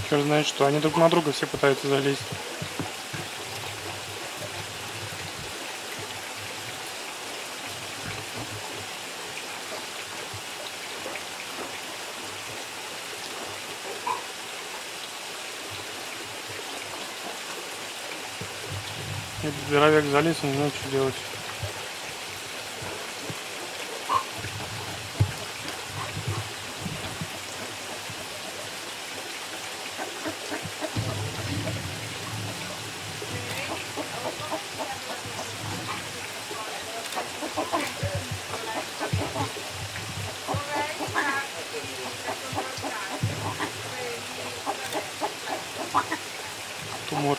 Черт знает что. Они друг на друга все пытаются залезть. Этот здоровяк залез, он не знает, что делать. Тумор.